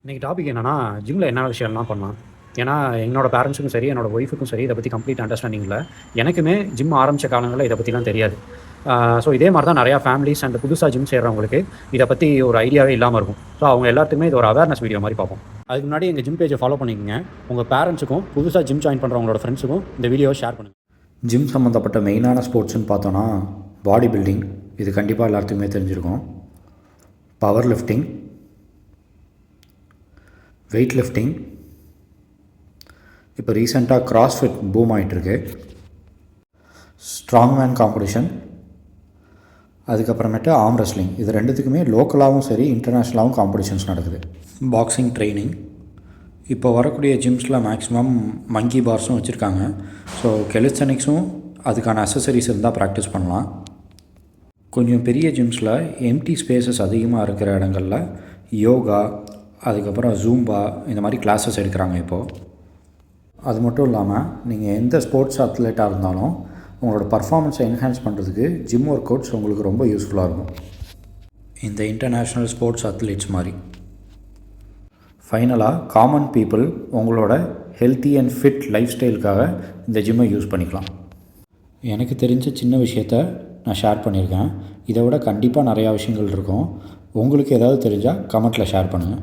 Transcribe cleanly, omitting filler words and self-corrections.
இன்றைக்கி டாபிக் என்னென்னா ஜிம்மில் என்ன விஷயம்லாம் பண்ணலாம். ஏன்னா என்னோடய பேரண்ட்ஸுக்கும் சரி, என்னோடய ஒய்ஃபுக்கும் சரி இதை பற்றி கம்ப்ளீட் அண்டர்ஸ்டாண்டிங் இல்லை. எனக்குமே ஜிம் ஆரம்பித்த காலங்களில் இதை பற்றிலாம் தெரியாது. ஸோ இதே மாதிரி தான் நிறையா ஃபேமிலிஸ் அண்ட் புதுசாக ஜிம் சேர்றவங்களுக்கு இதை பற்றி ஒரு ஐடியாவே இல்லாமல் இருக்கும். ஸோ அவங்க எல்லாத்துக்குமே இது ஒரு அவேர்னஸ் வீடியோ மாதிரி பார்ப்போம். அதுக்கு முன்னாடி எங்கள் ஜிம் பேஜை ஃபாலோ பண்ணிக்கோங்க. உங்கள் பேரண்ட்ஸுக்கும் புதுசாக ஜிம் ஜாயின் பண்ணுறவங்களோட ஃப்ரெண்ட்ஸுக்கும் இந்த வீடியோவை ஷேர் பண்ணுங்கள். ஜிம் சம்மந்தப்பட்ட மெயினான ஸ்போர்ட்ஸ்னு பார்த்தோன்னா பாடி பில்டிங், இது கண்டிப்பாக எல்லாத்துக்குமே தெரிஞ்சிருக்கும். பவர் லிஃப்டிங், வெயிட் லிஃப்டிங், இப்போ ரீசெண்டாக கிராஸ்ஃபிட் பூம் ஆகிட்டுருக்கு. ஸ்ட்ராங் மேன் காம்படிஷன், அதுக்கப்புறமேட்டு ஆர்ம் ரெஸ்லிங், இது ரெண்டுத்துக்குமே லோக்கலாகவும் சரி இன்டர்நேஷ்னலாகவும் காம்படிஷன்ஸ் நடக்குது. பாக்ஸிங் ட்ரைனிங், இப்போ வரக்கூடிய ஜிம்ஸில் மேக்ஸிமம் மங்கி பார்ஸும் வச்சுருக்காங்க. ஸோ கெலிஸ்தனிக்ஸும் அதுக்கான அசசரிஸ் இருந்தால் ப்ராக்டிஸ் பண்ணலாம். கொஞ்சம் பெரிய ஜிம்ஸில் எம்டி ஸ்பேசஸ் அதிகமாக இருக்கிற இடங்களில் யோகா, அதுக்கப்புறம் ஜூம்பா இந்த மாதிரி கிளாஸஸ் எடுக்கிறாங்க இப்போது. அது மட்டும் இல்லாமல் நீங்கள் எந்த ஸ்போர்ட்ஸ் அத்லெட்டாக இருந்தாலும் உங்களோட பர்ஃபார்மன்ஸை என்ஹான்ஸ் பண்ணுறதுக்கு ஜிம் ஒர்க் அவுட்ஸ் உங்களுக்கு ரொம்ப யூஸ்ஃபுல்லாக இருக்கும், இந்த இன்டர்நேஷ்னல் ஸ்போர்ட்ஸ் அத்லெட்ஸ் மாதிரி. ஃபைனலாக காமன் பீப்புள் உங்களோட ஹெல்த்தி அண்ட் ஃபிட் லைஃப் ஸ்டைலுக்காக இந்த ஜிம்மை யூஸ் பண்ணிக்கலாம். எனக்கு தெரிஞ்ச சின்ன விஷயத்த நான் ஷேர் பண்ணியிருக்கேன். இதை விட கண்டிப்பாக நிறையா விஷயங்கள் இருக்கும். உங்களுக்கு ஏதாவது தெரிஞ்சால் கமெண்ட்டில் ஷேர் பண்ணுங்கள்.